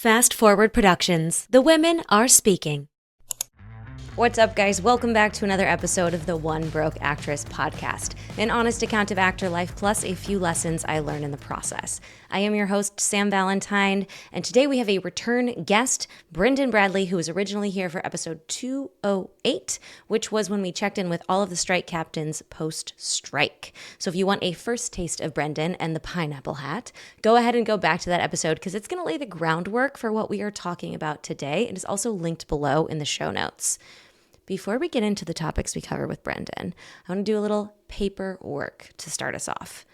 Fast Forward Productions. The women are speaking. What's up, guys? Welcome back to another episode of the One Broke Actress podcast, an honest account of actor life plus a few lessons I learned in the process. I am your host, Sam Valentine, and today we have a return guest, Brendan Bradley, who was originally here for episode 208, which was when we checked in with all of the strike captains post-strike. So if you want a first taste of Brendan and the pineapple hat, go ahead and go back to that episode because it's going to lay the groundwork for what we are talking about today. It is also linked below in the show notes. Before we get into the topics we cover with Brendan, I want to do a little paperwork to start us off.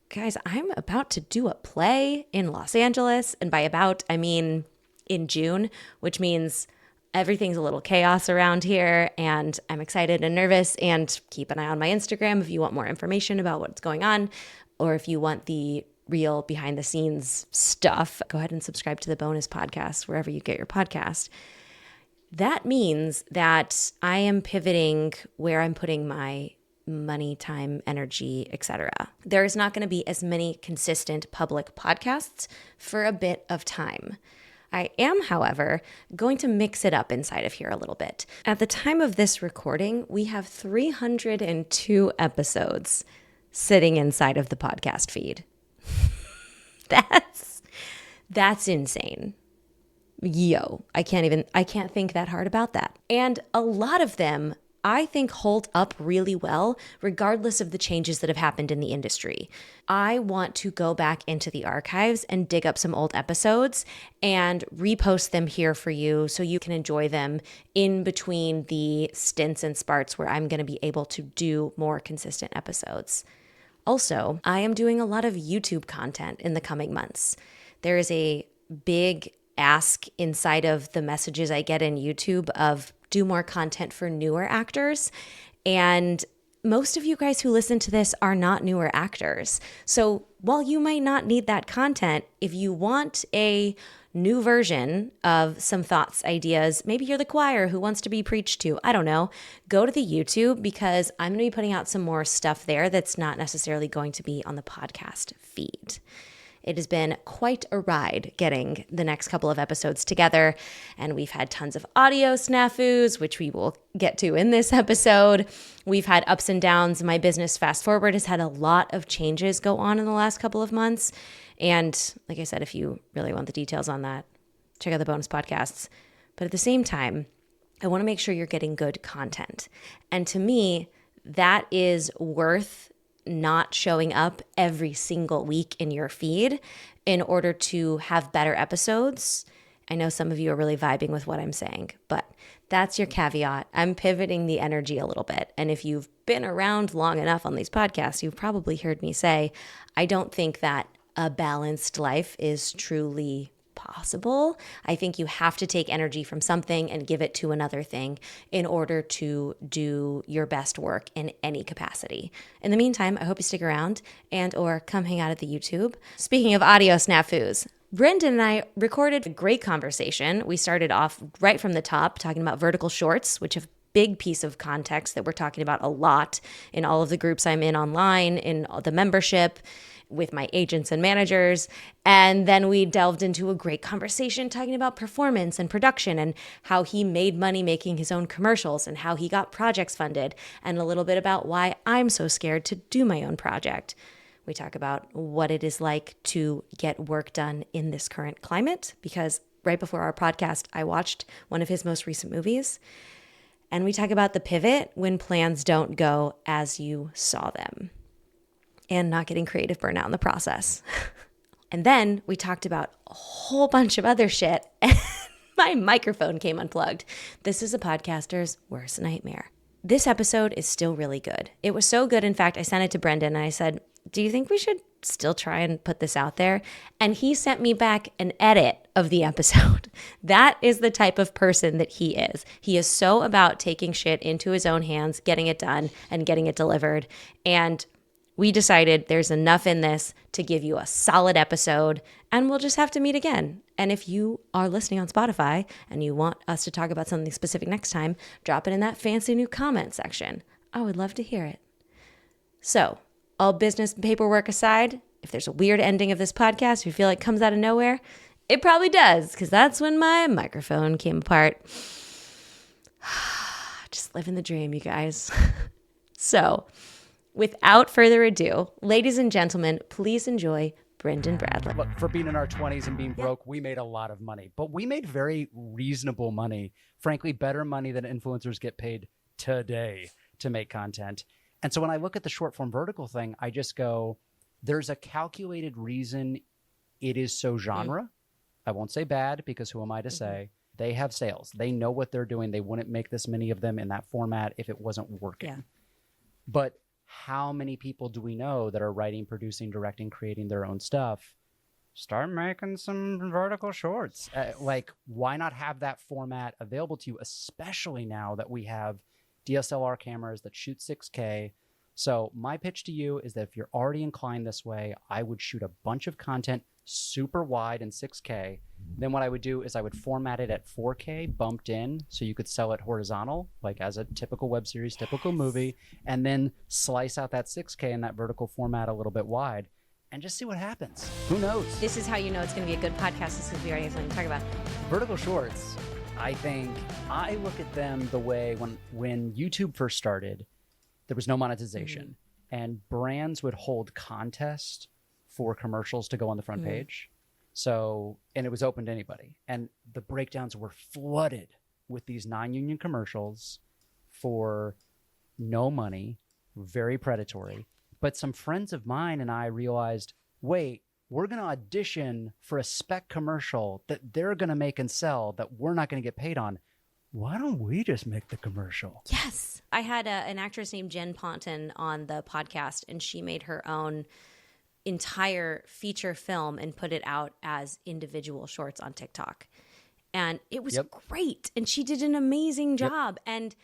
Guys, I'm about to do a play in Los Angeles, and by about, I mean in June, which means everything's a little chaos around here, and I'm excited and nervous, and keep an eye on my Instagram if you want more information about what's going on, or if you want the real behind-the-scenes stuff, go ahead and subscribe to the bonus podcast wherever you get your podcast. That means that I am pivoting where I'm putting my money, time, energy, etc. There is not going to be as many consistent public podcasts for a bit of time. I am, however, going to mix it up inside of here a little bit. At the time of this recording, we have 302 episodes sitting inside of the podcast feed. That's insane. Yo, I can't think that hard about that. And a lot of them, I think, hold up really well, regardless of the changes that have happened in the industry. I want to go back into the archives and dig up some old episodes and repost them here for you so you can enjoy them in between the stints and sparts where I'm going to be able to do more consistent episodes. Also, I am doing a lot of YouTube content in the coming months. There is a big ask inside of the messages I get in YouTube of do more content for newer actors. And most of you guys who listen to this are not newer actors. So while you might not need that content, if you want a new version of some thoughts, ideas, maybe you're the choir who wants to be preached to, I don't know, go to the YouTube because I'm going to be putting out some more stuff there that's not necessarily going to be on the podcast feed. It has been quite a ride getting the next couple of episodes together, and we've had tons of audio snafus, which we will get to in this episode. We've had ups and downs. My business, Fast Forward, has had a lot of changes go on in the last couple of months. And like I said, if you really want the details on that, check out the bonus podcasts. But at the same time, I want to make sure you're getting good content. And to me, that is worth not showing up every single week in your feed in order to have better episodes. I know some of you are really vibing with what I'm saying, but that's your caveat. I'm pivoting the energy a little bit. And if you've been around long enough on these podcasts, you've probably heard me say, I don't think that a balanced life is truly possible. I think you have to take energy from something and give it to another thing in order to do your best work in any capacity. In the meantime, I hope you stick around and or come hang out at the YouTube. Speaking of audio snafus, Brendan and I recorded a great conversation. We started off right from the top talking about vertical shorts, which have big piece of context that we're talking about a lot in all of the groups I'm in online, in the membership, with my agents and managers. And then we delved into a great conversation talking about performance and production and how he made money making his own commercials and how he got projects funded, and a little bit about why I'm so scared to do my own project. We talk about what it is like to get work done in this current climate, because right before our podcast, I watched one of his most recent movies. And we talk about the pivot when plans don't go as you saw them, and not getting creative burnout in the process. And then we talked about a whole bunch of other shit, and my microphone came unplugged. This is a podcaster's worst nightmare. This episode is still really good. It was so good, in fact, I sent it to Brendan and I said, do you think we should still try and put this out there? And he sent me back an edit of the episode. That is the type of person that he is. He is so about taking shit into his own hands, getting it done, and getting it delivered. And we decided there's enough in this to give you a solid episode, and we'll just have to meet again. And if you are listening on Spotify and you want us to talk about something specific next time, drop it in that fancy new comment section. I would love to hear it. So, all business and paperwork aside, if there's a weird ending of this podcast you feel like comes out of nowhere, It probably does, because that's when my microphone came apart. Just living the dream, you guys. So, without further ado, ladies and gentlemen, please enjoy Brendan Bradley. Look, for being in our 20s and being broke, we made a lot of money, but we made very reasonable money. Frankly, better money than influencers get paid today to make content. And so when I look at the short form vertical thing, I just go, there's a calculated reason it is so genre. I won't say bad, because who am I to say? They have sales. They know what they're doing. They wouldn't make this many of them in that format if it wasn't working. Yeah. But how many people do we know that are writing, producing, directing, creating their own stuff? Start making some vertical shorts. Like, why not have that format available to you, especially now that we have DSLR cameras that shoot 6K. So my pitch to you is that if you're already inclined this way, I would shoot a bunch of content super wide in 6K. Then what I would do is I would format it at 4K bumped in, so you could sell it horizontal, like as a typical web series, typical movie, and then slice out that 6K in that vertical format a little bit wide and just see what happens. Who knows? This is how you know it's going to be a good podcast, is because we already have something to talk about. Vertical shorts, I think, I look at them the way when YouTube first started, there was no monetization, and brands would hold contests for commercials to go on the front page. So, and it was open to anybody. And the breakdowns were flooded with these non-union commercials for no money, very predatory. But some friends of mine and I realized, wait, we're going to audition for a spec commercial that they're going to make and sell that we're not going to get paid on. Why don't we just make the commercial? Yes. I had an actress named Jen Ponton on the podcast, and she made her own entire feature film and put it out as individual shorts on TikTok. And it was great. And she did an amazing job. And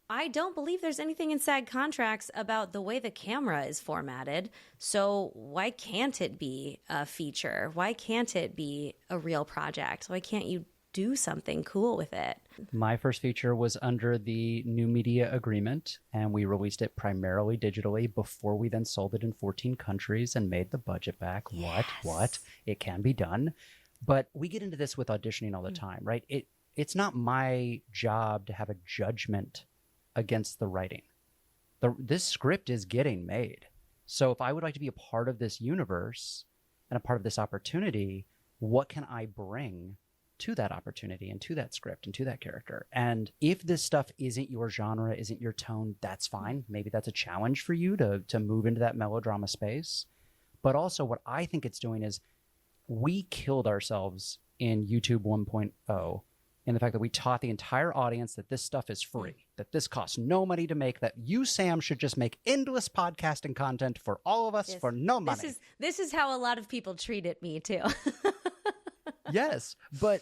I don't believe there's anything in SAG contracts about the way the camera is formatted. So why can't it be a feature? Why can't it be a real project? Why can't you do something cool with it? My first feature was under the new media agreement, and we released it primarily digitally before we then sold it in 14 countries and made the budget back. Yes. What? It can be done. But we get into this with auditioning all the time, right? It's not my job to have a judgment against the writing. This script is getting made. So if I would like to be a part of this universe and a part of this opportunity, what can I bring to that opportunity and to that script and to that character? And if this stuff isn't your genre, isn't your tone, that's fine. Maybe that's a challenge for you to move into that melodrama space. But also what I think it's doing is we killed ourselves in YouTube 1.0 in the fact that we taught the entire audience that this stuff is free, that this costs no money to make, that you, Sam, should just make endless podcasting content for all of us for no money. This is how a lot of people treated me too. Yes, but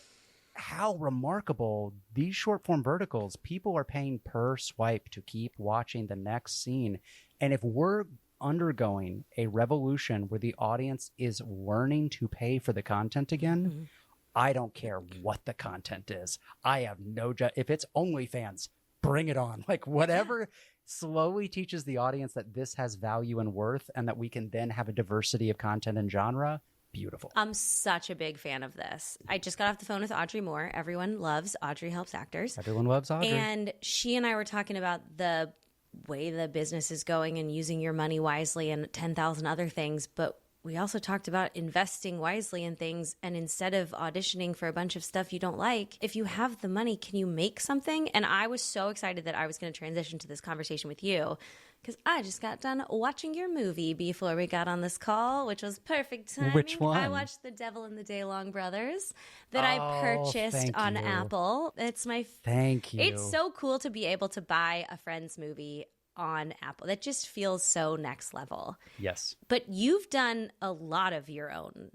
how remarkable these short form verticals, people are paying per swipe to keep watching the next scene. And if we're undergoing a revolution where the audience is learning to pay for the content again, I don't care what the content is. I have no if it's OnlyFans, bring it on. Like, whatever slowly teaches the audience that this has value and worth, and that we can then have a diversity of content and genre. Beautiful. I'm such a big fan of this. I just got off the phone with Audrey Moore. Everyone loves Audrey Helps Actors. Everyone loves Audrey. And she and I were talking about the way the business is going and using your money wisely and 10,000 other things. But we also talked about investing wisely in things. And instead of auditioning for a bunch of stuff you don't like, if you have the money, can you make something? And I was so excited that I was going to transition to this conversation with you, because I just got done watching your movie before we got on this call, which was perfect timing. Which one? I watched The Devil and the Daylong Brothers that I purchased on Apple. It's my Thank you. It's so cool to be able to buy a friend's movie on Apple. That just feels so next level. Yes. But you've done a lot of your own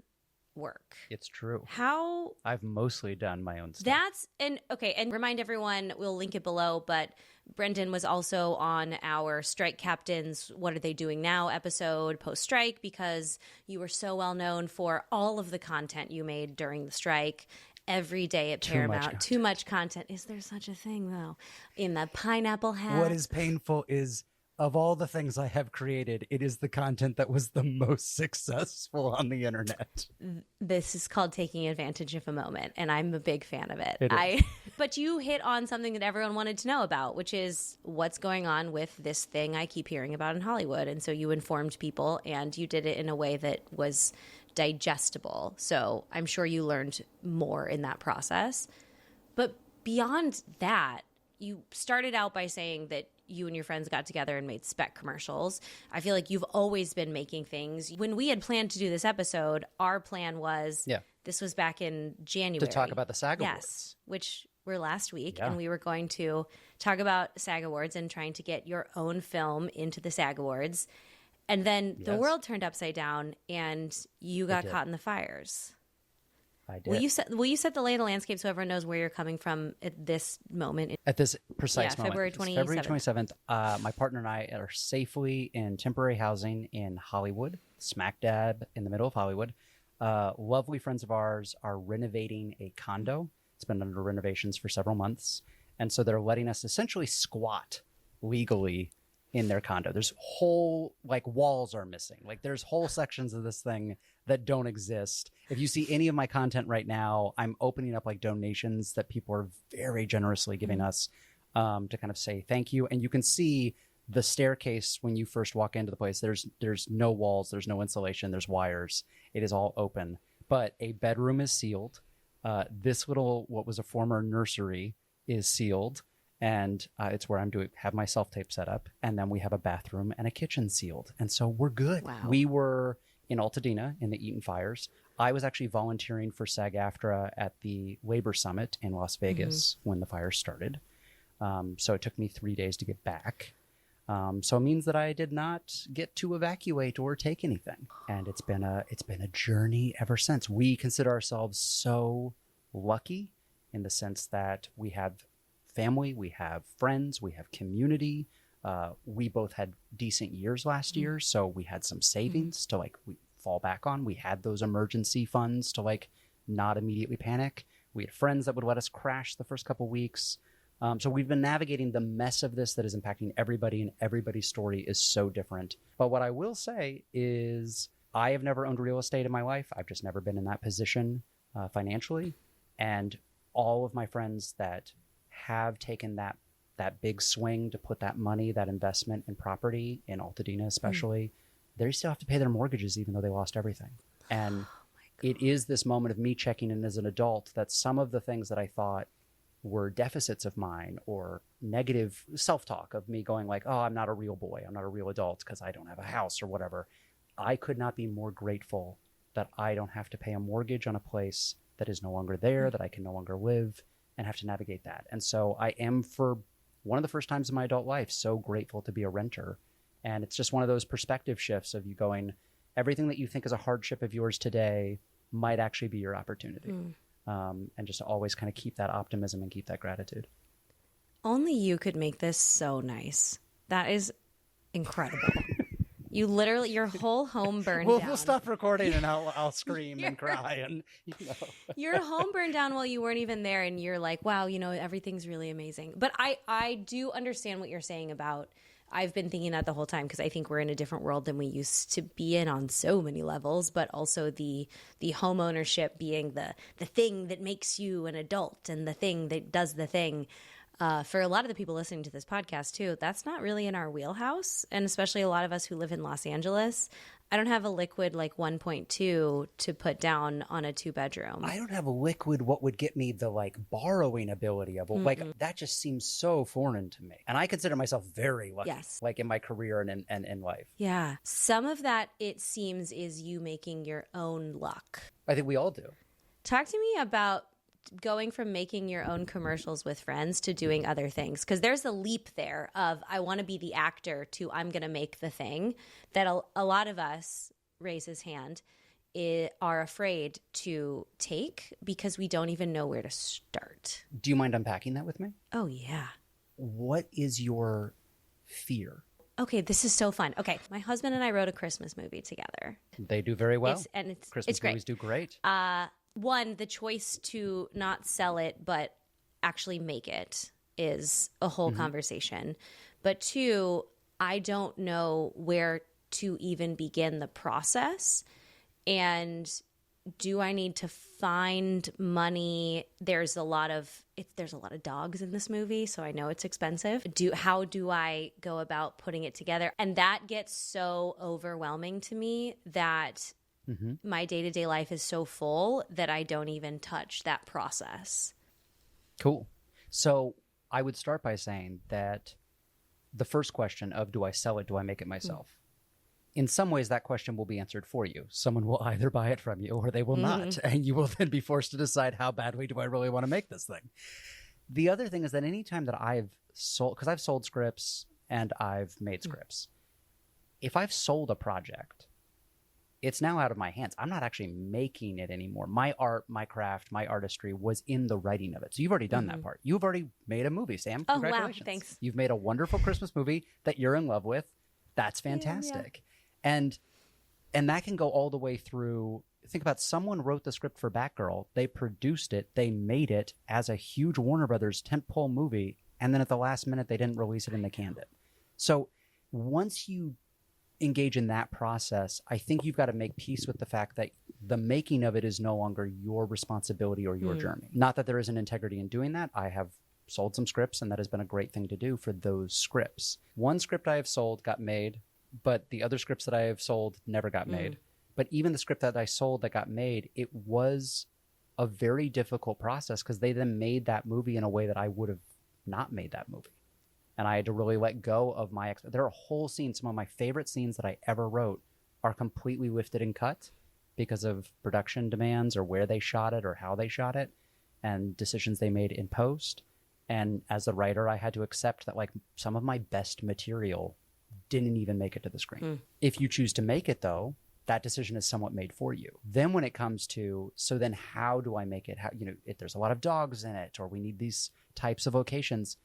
work. It's true. How? I've mostly done my own stuff. And remind everyone, we'll link it below, but Brendan was also on our Strike Captains What Are They Doing Now episode post-strike, because you were so well known for all of the content you made during the strike. Every day at Paramount. Too much content. Is there such a thing, though? In the pineapple hat. What is painful is of all the things I have created, it is the content that was the most successful on the internet. This is called taking advantage of a moment, and I'm a big fan of it. It is. But you hit on something that everyone wanted to know about, which is what's going on with this thing I keep hearing about in Hollywood. And so you informed people, and you did it in a way that was digestible. So I'm sure you learned more in that process. But beyond that, you started out by saying that you and your friends got together and made spec commercials. I feel like you've always been making things. When we had planned to do this episode, our plan was, this was back in January. To talk about the SAG Awards. Yes, which were last week. Yeah. And we were going to talk about SAG Awards and trying to get your own film into the SAG Awards. And then the world turned upside down and you got caught in the fires. I did. Will you set the lay of the landscape so everyone knows where you're coming from at this moment? At this precise moment. February 27th. February 27th. My partner and I are safely in temporary housing in Hollywood, smack dab in the middle of Hollywood. Lovely friends of ours are renovating a condo. It's been under renovations for several months. And so they're letting us essentially squat legally in their condo. There's whole, like, walls are missing. Like, there's whole sections of this thing that don't exist. If you see any of my content right now, I'm opening up like donations that people are very generously giving us to kind of say thank you. And you can see the staircase when you first walk into the place. There's no walls, there's no insulation, there's wires. It is all open. But a bedroom is sealed. This little, what was a former nursery, is sealed. And it's where have my self-tape set up. And then we have a bathroom and a kitchen sealed. And so we're good. Wow. We were in Altadena in the Eaton fires. I was actually volunteering for SAG-AFTRA at the Labor Summit in Las Vegas when the fires started. So it took me 3 days to get back. So it means that I did not get to evacuate or take anything. And it's been a journey ever since. We consider ourselves so lucky in the sense that we have family, we have friends, we have community. We both had decent years last year, so we had some savings to we fall back on. We had those emergency funds to not immediately panic. We had friends that would let us crash the first couple weeks. So we've been navigating the mess of this that is impacting everybody, and everybody's story is so different. But what I will say is I have never owned real estate in my life. I've just never been in that position financially. And all of my friends that have taken that big swing to put that money, that investment in property, in Altadena especially, they still have to pay their mortgages even though they lost everything. And it is this moment of me checking in as an adult that some of the things that I thought were deficits of mine or negative self-talk of me going oh, I'm not a real boy, I'm not a real adult because I don't have a house or whatever. I could not be more grateful that I don't have to pay a mortgage on a place that is no longer there, that I can no longer live and have to navigate that. And so I am, for one of the first times in my adult life, so grateful to be a renter. And it's just one of those perspective shifts of you going, everything that you think is a hardship of yours today might actually be your opportunity. And just always kind of keep that optimism and keep that gratitude. Only you could make this so nice. That is incredible. You literally, your whole home burned down. We'll stop recording and I'll scream and cry. And your home burned down while you weren't even there, and you're like, wow, everything's really amazing. But I do understand what you're saying about, I've been thinking that the whole time because I think we're in a different world than we used to be in on so many levels, but also the home ownership being the thing that makes you an adult and the thing that does the thing. For a lot of the people listening to this podcast too, that's not really in our wheelhouse. And especially a lot of us who live in Los Angeles, I don't have a liquid 1.2 to put down on a 2-bedroom. I don't have a liquid what would get me the borrowing ability of that just seems so foreign to me. And I consider myself very lucky, in my career and in life. Yeah. Some of that, it seems, is you making your own luck. I think we all do. Talk to me about going from making your own commercials with friends to doing other things, because there's a leap there of I want to be the actor to I'm going to make the thing that a lot of us, raise his hand, are afraid to take because we don't even know where to start. Do you mind unpacking that with me? Oh, yeah. What is your fear? Okay, this is so fun. Okay, my husband and I wrote a Christmas movie together. They do very well. Christmas movies do great. One, the choice to not sell it, but actually make it is a whole conversation. But two, I don't know where to even begin the process. And do I need to find money? There's a lot of dogs in this movie, so I know it's expensive. How do I go about putting it together? And that gets so overwhelming to me that my day-to-day life is so full that I don't even touch that process. Cool. So I would start by saying that the first question of do I sell it, do I make it myself? In some ways, that question will be answered for you. Someone will either buy it from you or they will not. And you will then be forced to decide how badly do I really want to make this thing. The other thing is that anytime that I've sold, because I've sold scripts and I've made scripts, if I've sold a project, it's now out of my hands. I'm not actually making it anymore. My art, my craft, my artistry was in the writing of it. So you've already done that part. You've already made a movie, Sam. Congratulations. Wow, thanks. You've made a wonderful Christmas movie that you're in love with. That's fantastic. Yeah. And that can go all the way through. Think about someone wrote the script for Batgirl. They produced it. They made it as a huge Warner Brothers tentpole movie. And then at the last minute, they didn't release it and they canned it. So once you engage in that process, I think you've got to make peace with the fact that the making of it is no longer your responsibility or your journey. Not that there isn't integrity in doing that. I have sold some scripts and that has been a great thing to do for those scripts. One script I have sold got made, but the other scripts that I have sold never got made. But even the script that I sold that got made, it was a very difficult process because they then made that movie in a way that I would have not made that movie. And I had to really let go of my... There are whole scenes, some of my favorite scenes that I ever wrote are completely lifted and cut because of production demands or where they shot it or how they shot it and decisions they made in post. And as a writer, I had to accept that like some of my best material didn't even make it to the screen. If you choose to make it though, that decision is somewhat made for you. Then when it comes to, so then how do I make it? How, you know, if there's a lot of dogs in it or we need these types of locations,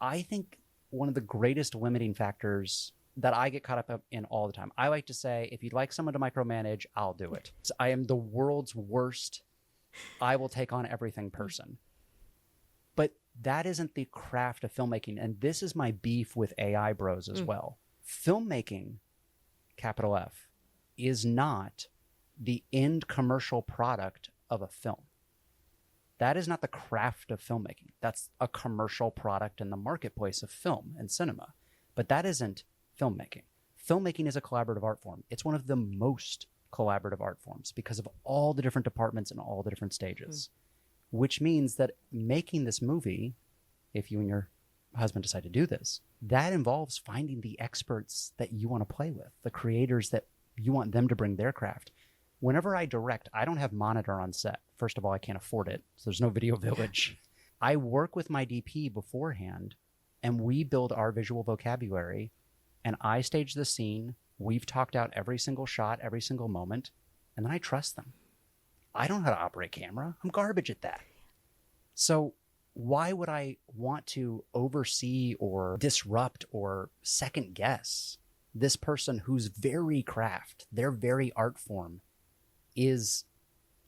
I think one of the greatest limiting factors that I get caught up in all the time, I like to say, if you'd like someone to micromanage, I'll do it. I am the world's worst, I will take on everything person. But that isn't the craft of filmmaking. And this is my beef with AI bros as well. Filmmaking, capital F, is not the end commercial product of a film. That is not the craft of filmmaking. That's a commercial product in the marketplace of film and cinema. But that isn't filmmaking. Filmmaking is a collaborative art form. It's one of the most collaborative art forms because of all the different departments and all the different stages. Which means that making this movie, if you and your husband decide to do this, that involves finding the experts that you want to play with, the creators that you want them to bring their craft. Whenever I direct, I don't have monitor on set. First of all, I can't afford it, so there's no video village. I work with my DP beforehand, and we build our visual vocabulary, and I stage the scene. We've talked out every single shot, every single moment, and then I trust them. I don't know how to operate camera. I'm garbage at that. So why would I want to oversee or disrupt or second guess this person whose very craft, their very art form is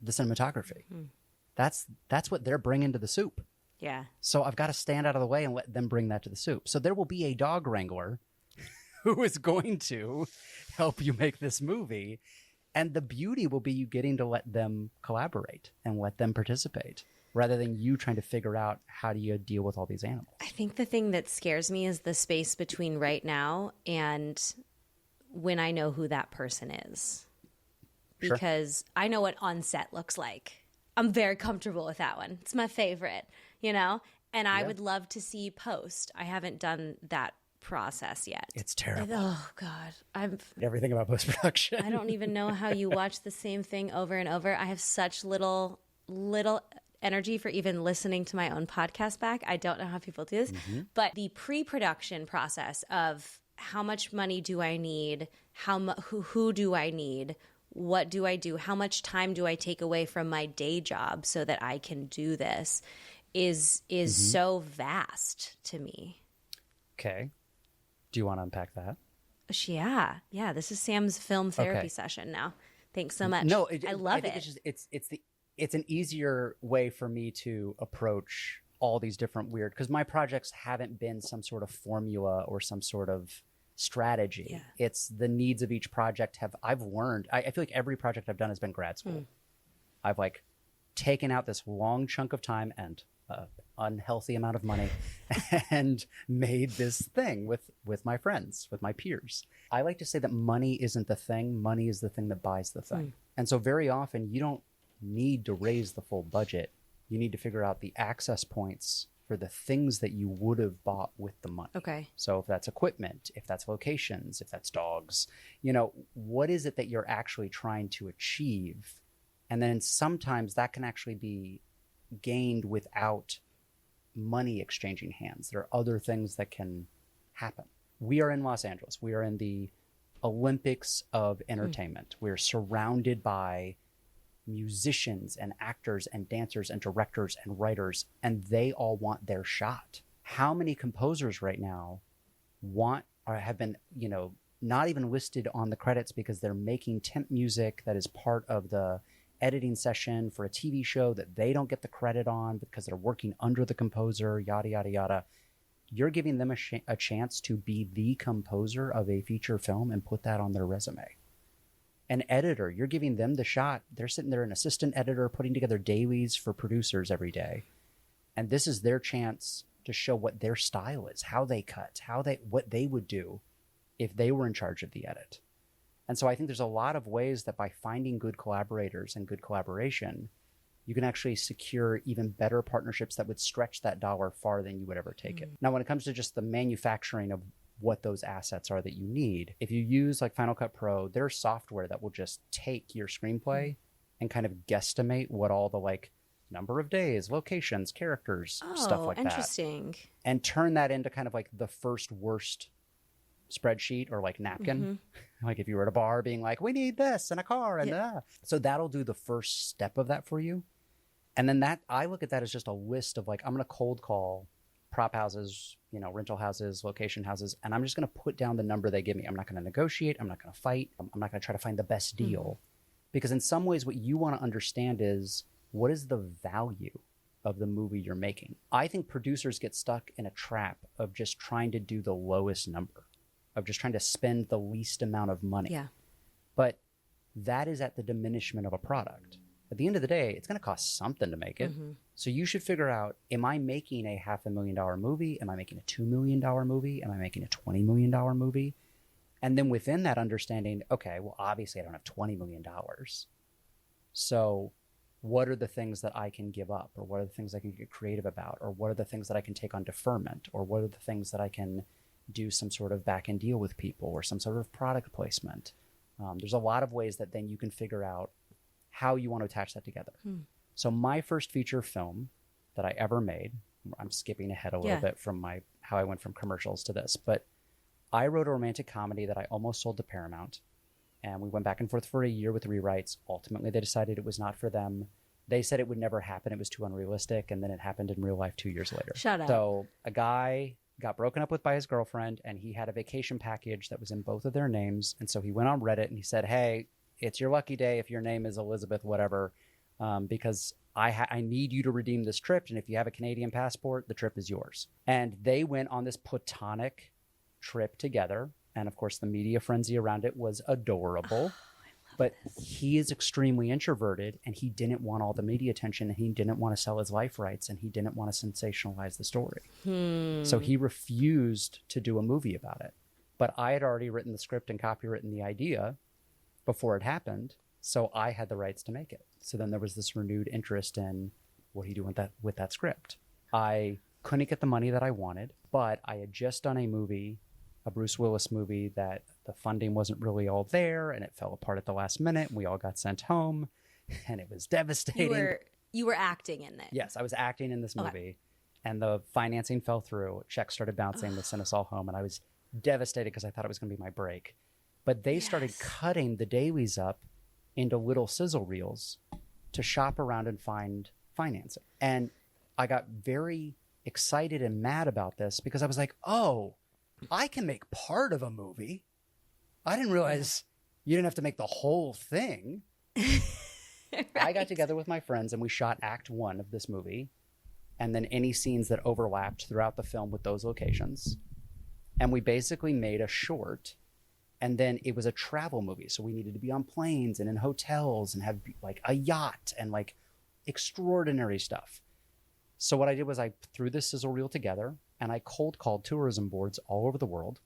the cinematography? That's what they're bringing to the soup. Yeah. So I've got to stand out of the way and let them bring that to the soup. So there will be a dog wrangler who is going to help you make this movie. And the beauty will be you getting to let them collaborate and let them participate rather than you trying to figure out how do you deal with all these animals. I think the thing that scares me is the space between right now and when I know who that person is. Because I know what on set looks like. I'm very comfortable with that one. It's my favorite, you know? And I would love to see post. I haven't done that process yet. It's terrible. Oh God. Everything about post-production. I don't even know how you watch the same thing over and over. I have such little energy for even listening to my own podcast back. I don't know how people do this, but the pre-production process of how much money do I need? Who do I need? What do I do? How much time do I take away from my day job so that I can do this is so vast to me. Okay. Do you want to unpack that? Yeah. This is Sam's film therapy session now. Thanks so much. No, I love it. It's an easier way for me to approach all these different weird, because my projects haven't been some sort of formula or some sort of strategy. Yeah. It's the needs of each project. I've learned, I feel like every project I've done has been grad school. I've like taken out this long chunk of time and unhealthy amount of money and made this thing with my friends, with my peers. I like to say that money isn't the thing. Money is the thing that buys the thing. And so very often you don't need to raise the full budget. You need to figure out the access points for the things that you would have bought with the money. Okay. So if that's equipment, if that's locations, if that's dogs, what is it that you're actually trying to achieve? And then sometimes that can actually be gained without money exchanging hands. There are other things that can happen. We are in Los Angeles. We are in the Olympics of entertainment. We're surrounded by musicians and actors and dancers and directors and writers, and they all want their shot. How many composers right now want or have been, not even listed on the credits because they're making temp music that is part of the editing session for a TV show that they don't get the credit on because they're working under the composer, yada, yada, yada. You're giving them a chance to be the composer of a feature film and put that on their resume. An editor, you're giving them the shot. They're sitting there, an assistant editor, putting together dailies for producers every day. And this is their chance to show what their style is, how they cut, what they would do if they were in charge of the edit. And so I think there's a lot of ways that by finding good collaborators and good collaboration, you can actually secure even better partnerships that would stretch that dollar farther than you would ever take it. Now, when it comes to just the manufacturing of what those assets are that you need, if you use like Final Cut Pro, there's software that will just take your screenplay and kind of guesstimate what all the like number of days, locations, characters, stuff like that. Interesting. And turn that into kind of like the first worst spreadsheet or like napkin. Like if you were at a bar being like, we need this and a car and so that'll do the first step of that for you. And then that, I look at that as just a list of like, I'm going to cold call prop houses, rental houses, location houses, and I'm just going to put down the number they give me. I'm not going to negotiate. I'm not going to fight. I'm not going to try to find the best deal. Because in some ways, what you want to understand is what is the value of the movie you're making. I think producers get stuck in a trap of just trying to do the lowest number, of just trying to spend the least amount of money. Yeah. But that is at the diminishment of a product. At the end of the day, it's going to cost something to make it. So you should figure out, am I making a $500,000 movie? Am I making a $2 million movie? Am I making a $20 million movie? And then within that understanding, okay, well, obviously I don't have $20 million. So what are the things that I can give up? Or what are the things I can get creative about? Or what are the things that I can take on deferment? Or what are the things that I can do some sort of back end deal with people or some sort of product placement? There's a lot of ways that then you can figure out how you want to attach that together. So my first feature film that I ever made, I'm skipping ahead a little bit from how I went from commercials to this, but I wrote a romantic comedy that I almost sold to Paramount, and we went back and forth for a year with rewrites. Ultimately, they decided it was not for them. They said it would never happen. It was too unrealistic, and then it happened in real life 2 years later. Shut up. So a guy got broken up with by his girlfriend, and he had a vacation package that was in both of their names, and so he went on Reddit and he said, hey, it's your lucky day if your name is Elizabeth whatever, because I need you to redeem this trip, and if you have a Canadian passport, the trip is yours. And they went on this platonic trip together, and of course the media frenzy around it was adorable. But he is extremely introverted, and he didn't want all the media attention, and he didn't want to sell his life rights, and he didn't want to sensationalize the story. So he refused to do a movie about it. But I had already written the script and copywritten the idea before it happened, so I had the rights to make it. So then there was this renewed interest in what do you do with that script. I couldn't get the money that I wanted, but I had just done a movie, a Bruce Willis movie, that the funding wasn't really all there, and it fell apart at the last minute, and we all got sent home, and it was devastating. You were acting in it. Yes, I was acting in this movie, and the financing fell through. Checks started bouncing. They sent us all home, and I was devastated because I thought it was going to be my break. But they started cutting the dailies up into little sizzle reels to shop around and find financing. And I got very excited and mad about this because I was like, oh, I can make part of a movie. I didn't realize you didn't have to make the whole thing. Right. I got together with my friends and we shot Act 1 of this movie. And then any scenes that overlapped throughout the film with those locations. And we basically made a short, and then it was a travel movie. So we needed to be on planes and in hotels and have like a yacht and like extraordinary stuff. So what I did was I threw this sizzle reel together and I cold called tourism boards all over the world.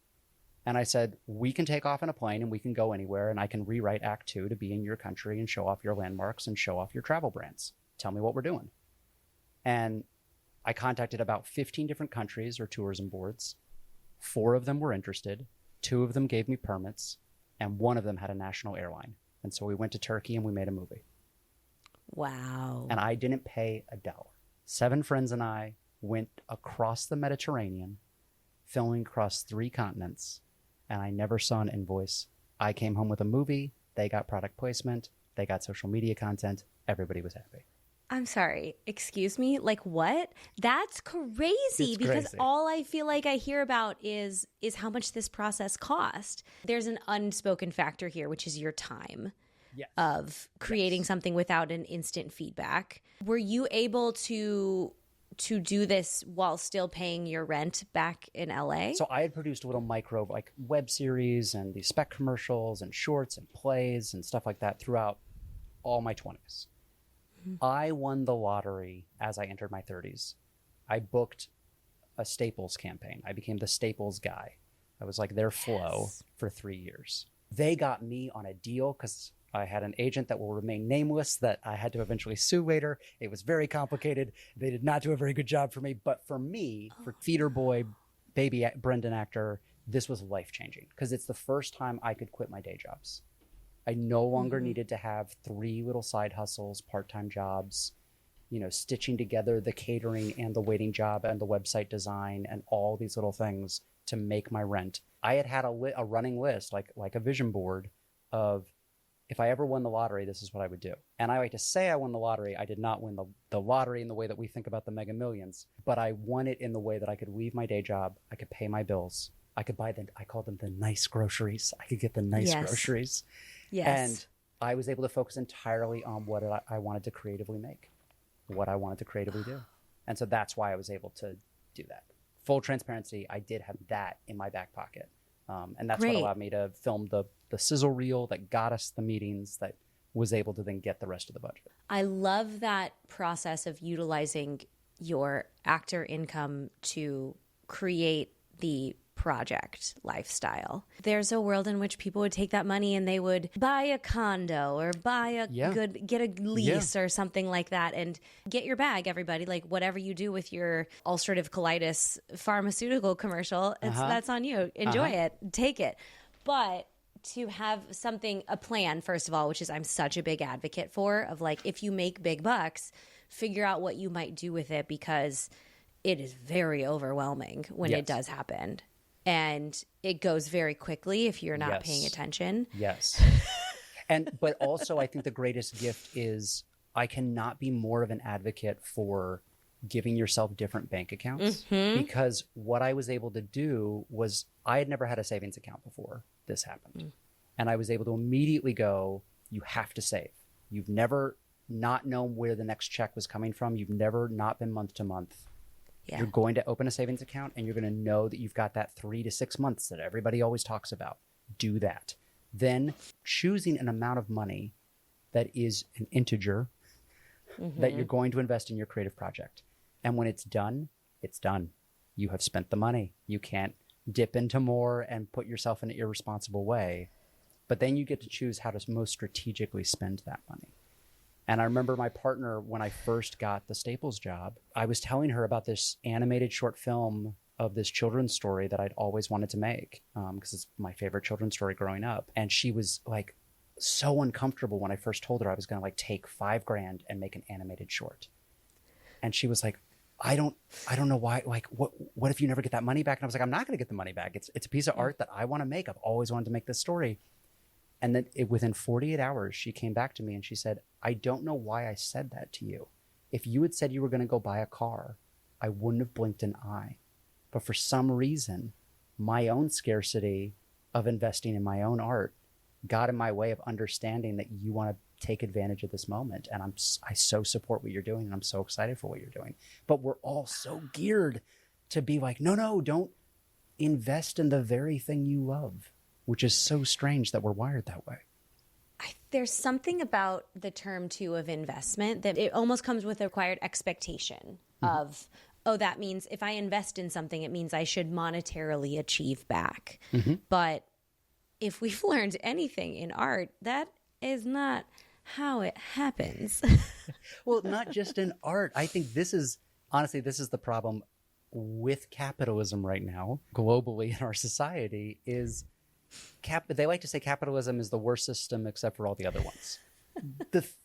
And I said, we can take off in a plane and we can go anywhere, and I can rewrite Act 2 to be in your country and show off your landmarks and show off your travel brands. Tell me what we're doing. And I contacted about 15 different countries or tourism boards. 4 of them were interested. 2 of them gave me permits, and 1 of them had a national airline. And so we went to Turkey and we made a movie. Wow. And I didn't pay $1. 7 friends and I went across the Mediterranean, filming across 3 continents, and I never saw an invoice. I came home with a movie. They got product placement. They got social media content. Everybody was happy. I'm sorry. Excuse me? Like what? That's crazy, It's because crazy. all I feel like I hear about is how much this process cost. There's an unspoken factor here, which is your time. Yes. Of creating something without an instant feedback. Were you able to do this while still paying your rent back in LA? So I had produced a little micro like web series and these spec commercials and shorts and plays and stuff like that throughout all my 20s. I won the lottery as I entered my 30s. I booked a Staples campaign. I became the Staples guy. I was like their flow for 3 years. They got me on a deal because I had an agent that will remain nameless that I had to eventually sue later. It was very complicated. They did not do a very good job for me. But for me, for theater boy, baby Brendan actor, this was life-changing because it's the first time I could quit my day jobs. I no longer needed to have 3 little side hustles, part-time jobs, stitching together the catering and the waiting job and the website design and all these little things to make my rent. I had a running list, like a vision board of, if I ever won the lottery, this is what I would do. And I like to say I won the lottery. I did not win the lottery in the way that we think about the Mega Millions, but I won it in the way that I could leave my day job. I could pay my bills. I could buy I called them the nice groceries. I could get the nice groceries. Yes. And I was able to focus entirely on what I wanted to creatively make, what I wanted to creatively do. And so that's why I was able to do that. Full transparency, I did have that in my back pocket. And that's what allowed me to film the sizzle reel that got us the meetings, that was able to then get the rest of the budget. I love that process of utilizing your actor income to create the project lifestyle. There's a world in which people would take that money and they would buy a condo or buy get a lease or something like that and get your bag, everybody. Like whatever you do with your ulcerative colitis pharmaceutical commercial, that's on you. Enjoy it, take it. But to have a plan, first of all, which is I'm such a big advocate for, of like, if you make big bucks, figure out what you might do with it, because it is very overwhelming when it does happen. And it goes very quickly if you're not paying attention. Yes. But also I think the greatest gift is I cannot be more of an advocate for giving yourself different bank accounts, because what I was able to do was I had never had a savings account before this happened. And I was able to immediately go, you have to save. You've never not known where the next check was coming from. You've never not been month to month. Yeah. You're going to open a savings account and you're going to know that you've got that 3 to 6 months that everybody always talks about. Do that. Then choosing an amount of money that is an integer that you're going to invest in your creative project. And when it's done, it's done. You have spent the money. You can't dip into more and put yourself in an irresponsible way. But then you get to choose how to most strategically spend that money. And I remember my partner, when I first got the Staples job, I was telling her about this animated short film of this children's story that I'd always wanted to make, because it's my favorite children's story growing up. And she was like so uncomfortable when I first told her I was going to like take $5,000 and make an animated short. And she was like, I don't know why, like, what if you never get that money back? And I was like, I'm not going to get the money back. It's a piece of art that I want to make. I've always wanted to make this story. And then within 48 hours, she came back to me and she said, I don't know why I said that to you. If you had said you were going to go buy a car, I wouldn't have blinked an eye. But for some reason, my own scarcity of investing in my own art got in my way of understanding that you want to take advantage of this moment. And I so support what you're doing, and I'm so excited for what you're doing. But we're all so geared to be like, no, don't invest in the very thing you love, which is so strange that we're wired that way. There's something about the term too of investment that it almost comes with a required expectation of, oh, that means if I invest in something, it means I should monetarily achieve back. But if we've learned anything in art, that is not how it happens. Well, not just in art. I think this is the problem with capitalism right now, globally in our society, is they like to say capitalism is the worst system except for all the other ones.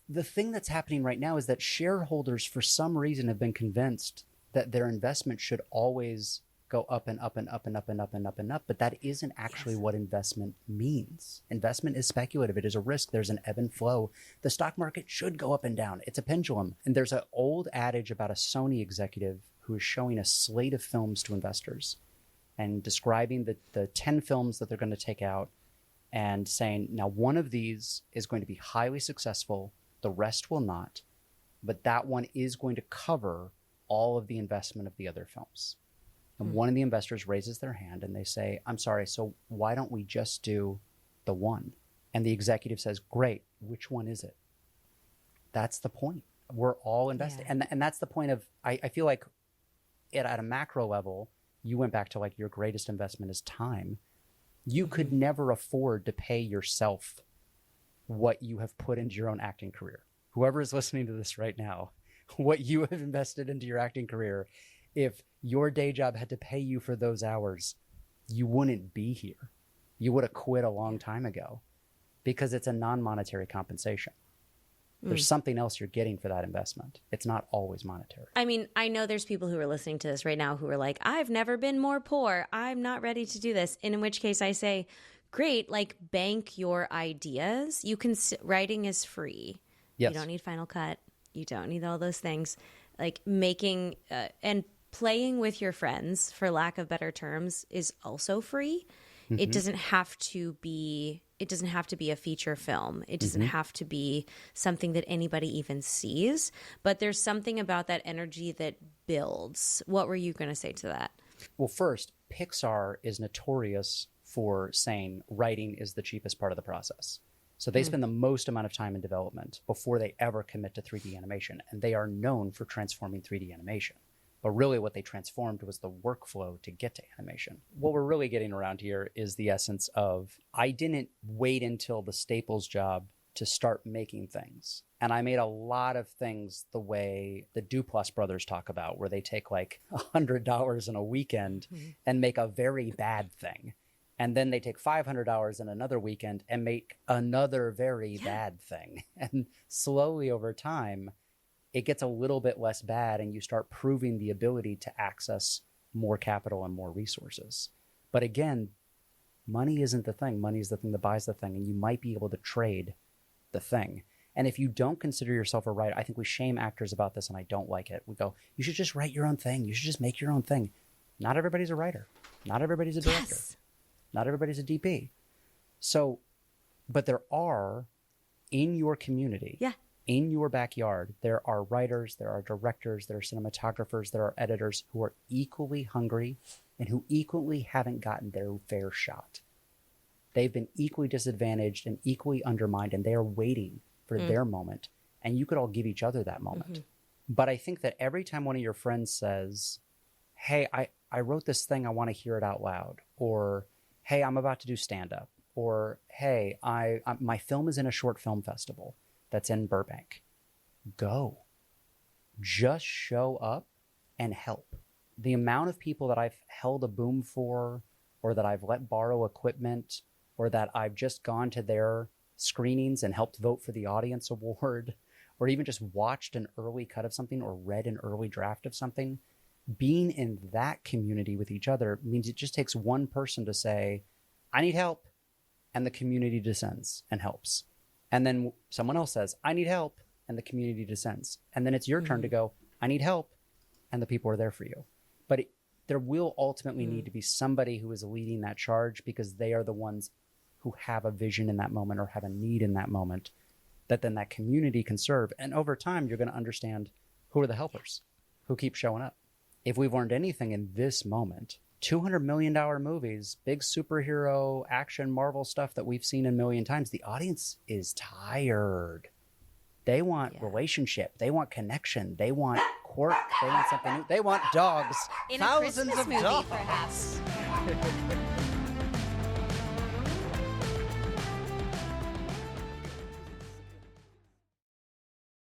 The thing that's happening right now is that shareholders, for some reason, have been convinced that their investment should always go up and up and up and up and up and up and up. But that isn't actually what investment means. Investment is speculative. It is a risk. There's an ebb and flow. The stock market should go up and down. It's a pendulum. And there's an old adage about a Sony executive who is showing a slate of films to investors and describing the 10 films that they're going to take out and saying, now one of these is going to be highly successful. The rest will not. But that one is going to cover all of the investment of the other films. And one of the investors raises their hand and they say, I'm sorry, so why don't we just do the one? And the executive says, great, which one is it? That's the point. We're all invested. Yeah. And that's the point of, I feel like at a macro level, you went back to like your greatest investment is time. You could never afford to pay yourself what you have put into your own acting career. Whoever is listening to this right now, what you have invested into your acting career, if your day job had to pay you for those hours, you wouldn't be here. You would have quit a long time ago because it's a non-monetary compensation. There's something else you're getting for that investment. It's not always monetary. I mean, I know there's people who are listening to this right now who are like, I've never been more poor. I'm not ready to do this. And in which case I say, great, like bank your ideas. You can, writing is free. Yes. You don't need Final Cut. You don't need all those things. Like making and playing with your friends, for lack of better terms, is also free. It doesn't have to be a feature film. It doesn't have to be something that anybody even sees. But there's something about that energy that builds. What were you going to say to that? Well, first, Pixar is notorious for saying writing is the cheapest part of the process. So they spend the most amount of time in development before they ever commit to 3D animation. And they are known for transforming 3D animation. But really what they transformed was the workflow to get to animation. What we're really getting around here is the essence of, I didn't wait until the Staples job to start making things. And I made a lot of things the way the Duplass brothers talk about, where they take like $100 in a weekend and make a very bad thing. And then they take $500 in another weekend and make another very bad thing. And slowly over time, it gets a little bit less bad and you start proving the ability to access more capital and more resources. But again, money isn't the thing. Money is the thing that buys the thing, and you might be able to trade the thing. And if you don't consider yourself a writer, I think we shame actors about this, and I don't like it. We go, you should just write your own thing. You should just make your own thing. Not everybody's a writer. Not everybody's a director. Yes. Not everybody's a DP. So, but there are, in your community, in your backyard, there are writers, there are directors, there are cinematographers, there are editors who are equally hungry and who equally haven't gotten their fair shot. They've been equally disadvantaged and equally undermined, and they are waiting for their moment. And you could all give each other that moment. But I think that every time one of your friends says, hey, I wrote this thing, I want to hear it out loud. Or, hey, I'm about to do stand-up. Or, hey, my film is in a short film festival that's in Burbank. Go. Just show up and help. The amount of people that I've held a boom for, or that I've let borrow equipment, or that I've just gone to their screenings and helped vote for the audience award, or even just watched an early cut of something or read an early draft of something, being in that community with each other means it just takes one person to say, I need help, and the community descends and helps. And then someone else says, I need help, and the community descends. And then it's your turn to go, I need help, and the people are there for you. But there will ultimately need to be somebody who is leading that charge, because they are the ones who have a vision in that moment or have a need in that moment that then that community can serve. And over time, you're going to understand who are the helpers, who keep showing up. If we've learned anything in this moment, $200 million movies, big superhero action Marvel stuff that we've seen a million times, the audience is tired. They want relationship. They want connection. They want quirk. They want something new. They want dogs. In Thousands a Christmas of movie, dogs. perhaps.